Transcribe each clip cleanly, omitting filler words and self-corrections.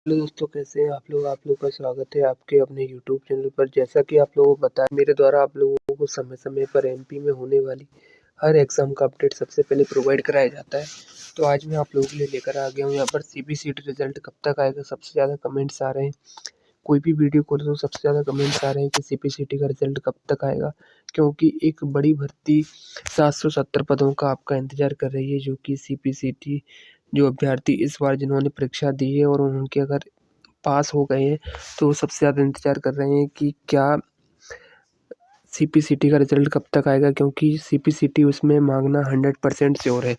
Hello दोस्तों, कैसे हैं आप लोग का स्वागत है आपके अपने यूट्यूब चैनल पर। जैसा कि आप लोगों को पता है, मेरे द्वारा आप लोगों को समय समय पर एमपी में होने वाली हर एग्ज़ाम का अपडेट सबसे पहले प्रोवाइड कराया जाता है। तो आज मैं आप लोगों के लिए लेकर आ गया हूँ यहाँ पर सीबीसीटी रिजल्ट कब तक आएगा। सबसे ज़्यादा कमेंट्स आ रहे हैं, कोई भी वीडियो खोलो तो सबसे ज़्यादा कमेंट्स आ रहे हैं कि सीबीसीटी का रिजल्ट कब तक आएगा, क्योंकि एक बड़ी भर्ती 770 पदों का आपका इंतज़ार कर रही है, जो कि सीबीसीटी जो अभ्यर्थी इस बार जिन्होंने परीक्षा दी है और उनके अगर पास हो गए हैं, तो वो सबसे ज़्यादा इंतज़ार कर रहे हैं कि क्या सीपीसीटी का रिज़ल्ट कब तक आएगा, क्योंकि सीपीसीटी उसमें माँगना 100% श्योर है।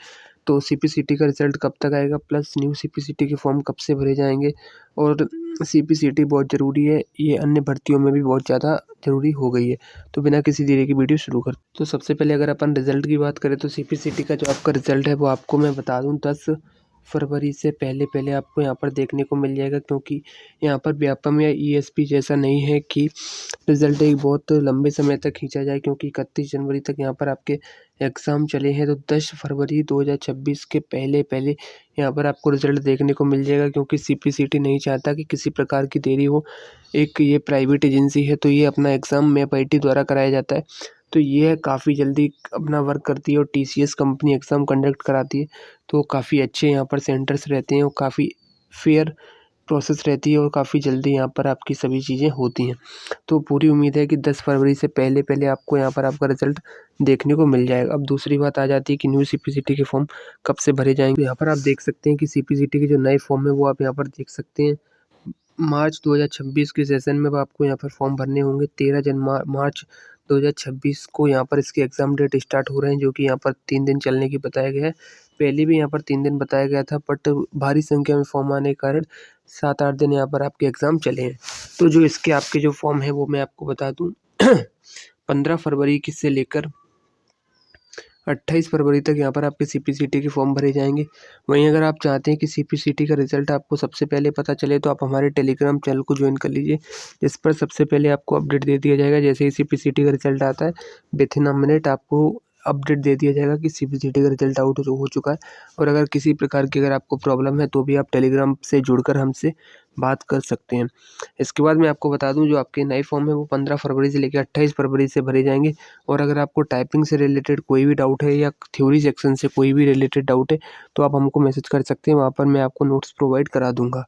तो सीपीसीटी का रिज़ल्ट कब तक आएगा, प्लस न्यू सीपीसीटी के फॉर्म कब से भरे जाएँगे। और सीपीसीटी बहुत ज़रूरी है, ये अन्य भर्तियों में भी बहुत ज़्यादा ज़रूरी हो गई है। तो बिना किसी देरी की वीडियो शुरू कर। तो सबसे पहले अगर अपन रिज़ल्ट की बात करें तो सीपीसीटी का जो आपका रिज़ल्ट है वो आपको मैं बता दूँ 10 फरवरी से पहले आपको यहाँ पर देखने को मिल जाएगा, क्योंकि यहाँ पर व्यापम या ईएसपी जैसा नहीं है कि रिज़ल्ट एक बहुत लंबे समय तक खींचा जाए, क्योंकि 31 जनवरी तक यहाँ पर आपके एग्ज़ाम चले हैं। तो 10 फरवरी 2026 के पहले यहाँ पर आपको रिज़ल्ट देखने को मिल जाएगा, क्योंकि सीपीसीटी नहीं चाहता कि किसी प्रकार की देरी हो। एक ये प्राइवेट एजेंसी है, तो ये अपना एग्ज़ाम मैपआईटी द्वारा कराया जाता है, तो ये काफ़ी जल्दी अपना वर्क करती है। और टीसीएस कंपनी एग्ज़ाम कंडक्ट कराती है, तो काफ़ी अच्छे यहाँ पर सेंटर्स रहते हैं और काफ़ी फेयर प्रोसेस रहती है और काफ़ी जल्दी यहाँ पर आपकी सभी चीज़ें होती हैं। तो पूरी उम्मीद है कि 10 फरवरी से पहले आपको यहाँ पर आपका रिज़ल्ट देखने को मिल जाएगा। अब दूसरी बात आ जाती है कि न्यू सीपीसीटी के फॉर्म कब से भरे जाएँगे। यहाँ पर आप देख सकते हैं कि सीपीसीटी के जो नए फॉर्म है वो आप यहाँ पर देख सकते हैं। मार्च 2026 के सेशन में अब आपको यहाँ पर फॉर्म भरने होंगे। 13 मार्च 2026 को यहाँ पर इसके एग्ज़ाम डेट स्टार्ट हो रहे हैं, जो कि यहाँ पर 3 दिन चलने की बताया गया है। पहले भी यहाँ पर 3 दिन बताया गया था, बट भारी संख्या में फॉर्म आने के कारण 7-8 दिन यहाँ पर आपके एग्ज़ाम चले हैं। तो जो इसके आपके जो फॉर्म है वो मैं आपको बता दूँ 15 फरवरी की से लेकर 28 फरवरी तक यहाँ पर आपके सीपीसीटी के फॉर्म भरे जाएंगे। वहीं अगर आप चाहते हैं कि सीपीसीटी का रिज़ल्ट आपको सबसे पहले पता चले, तो आप हमारे टेलीग्राम चैनल को ज्वाइन कर लीजिए, जिस पर सबसे पहले आपको अपडेट दे दिया जाएगा। जैसे ही सीपीसीटी का रिज़ल्ट आता है, विथिन अ मिनट आपको अपडेट दे दिया जाएगा कि सीपीसीटी का रिज़ल्ट आउट हो चुका है। और अगर किसी प्रकार की अगर आपको प्रॉब्लम है, तो भी आप टेलीग्राम से जुड़कर हमसे बात कर सकते हैं। इसके बाद मैं आपको बता दूं, जो आपके नए फॉर्म है वो 15 फरवरी से लेकर 28 फरवरी से भरे जाएंगे। और अगर आपको टाइपिंग से रिलेटेड कोई भी डाउट है या थ्योरी सेक्शन से कोई भी रिलेटेड डाउट है, तो आप हमको मैसेज कर सकते हैं। वहाँ पर मैं आपको नोट्स प्रोवाइड करा दूंगा,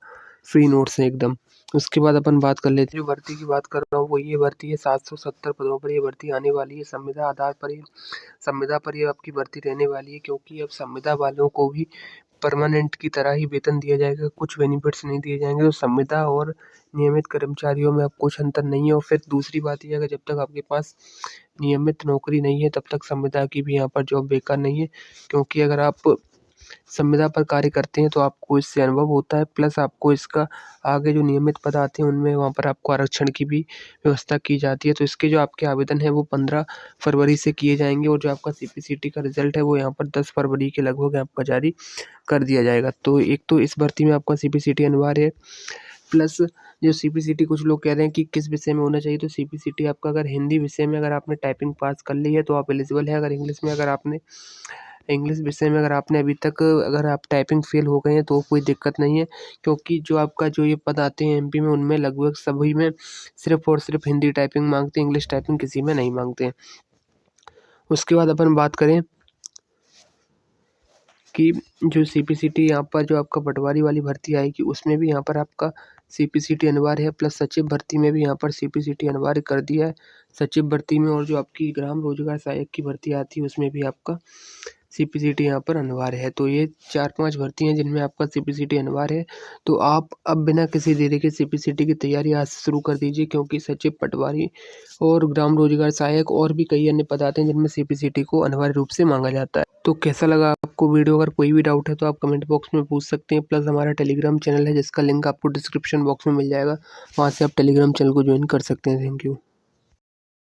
फ्री नोट्स हैं एकदम। उसके बाद अपन बात कर लेते हैं, जो भर्ती की बात कर रहा हूँ वो ये भर्ती है 770 पदों पर ये भर्ती आने वाली है। संविदा आधार पर संविदा पर ये आपकी भर्ती रहने वाली है, क्योंकि अब संविदा वालों को भी परमानेंट की तरह ही वेतन दिया जाएगा, कुछ बेनिफिट्स नहीं दिए जाएंगे। तो संविदा और नियमित कर्मचारियों में अब कुछ अंतर नहीं है। और फिर दूसरी बात यह है, जब तक आपके पास नियमित नौकरी नहीं है, तब तक संविदा की भी यहाँ पर जॉब बेकार नहीं है, क्योंकि अगर आप संविदा पर कार्य करते हैं तो आपको इससे अनुभव होता है, प्लस आपको इसका आगे जो नियमित पद आते हैं उनमें वहाँ पर आपको आरक्षण की भी व्यवस्था की जाती है। तो इसके जो आपके आवेदन है वो 15 फरवरी से किए जाएंगे, और जो आपका सीपीसीटी का रिजल्ट है वो यहाँ पर 10 फरवरी के लगभग आपका जारी कर दिया जाएगा। तो एक तो इस भर्ती में आपका सीपीसीटी अनिवार्य है, प्लस जो सीपीसीटी कुछ लोग कह रहे हैं कि किस विषय में होना चाहिए, तो सीपीसीटी आपका अगर हिंदी विषय में अगर आपने टाइपिंग पास कर ली है तो आप एलिजिबल है। अगर इंग्लिश विषय में अगर आपने अभी तक अगर आप टाइपिंग फेल हो गए हैं तो कोई दिक्कत नहीं है, क्योंकि जो आपका जो ये पद आते हैं एमपी में उनमें लगभग सभी में सिर्फ और सिर्फ हिंदी टाइपिंग मांगते हैं, इंग्लिश टाइपिंग किसी में नहीं मांगते हैं। उसके बाद अपन बात करें कि जो सीपीसीटी यहाँ पर जो आपका पटवारी वाली भर्ती आएगी, उसमें भी यहाँ पर आपका सीपीसीटी अनिवार्य है, प्लस सचिव भर्ती में भी यहाँ पर सीपीसीटी अनिवार्य कर दिया है। सचिव भर्ती में और जो आपकी ग्राम रोजगार सहायक की भर्ती आती है उसमें भी आपका सीपीसीटी यहाँ पर अनिवार्य है। तो ये 4-5 भर्ती हैं जिनमें आपका सीपीसीटी अनिवार्य है। तो आप अब बिना किसी देरी के सीपीसीटी की तैयारी आज से शुरू कर दीजिए, क्योंकि सचिव, पटवारी और ग्राम रोजगार सहायक और भी कई अन्य पद आते हैं जिनमें सीपीसीटी को अनिवार्य रूप से मांगा जाता है। तो कैसा लगा आपको वीडियो? अगर कोई भी डाउट है तो आप कमेंट बॉक्स में पूछ सकते हैं। प्लस हमारा टेलीग्राम चैनल है जिसका लिंक आपको डिस्क्रिप्शन बॉक्स में मिल जाएगा, वहाँ से आप टेलीग्राम चैनल को ज्वाइन कर सकते हैं। Thank you.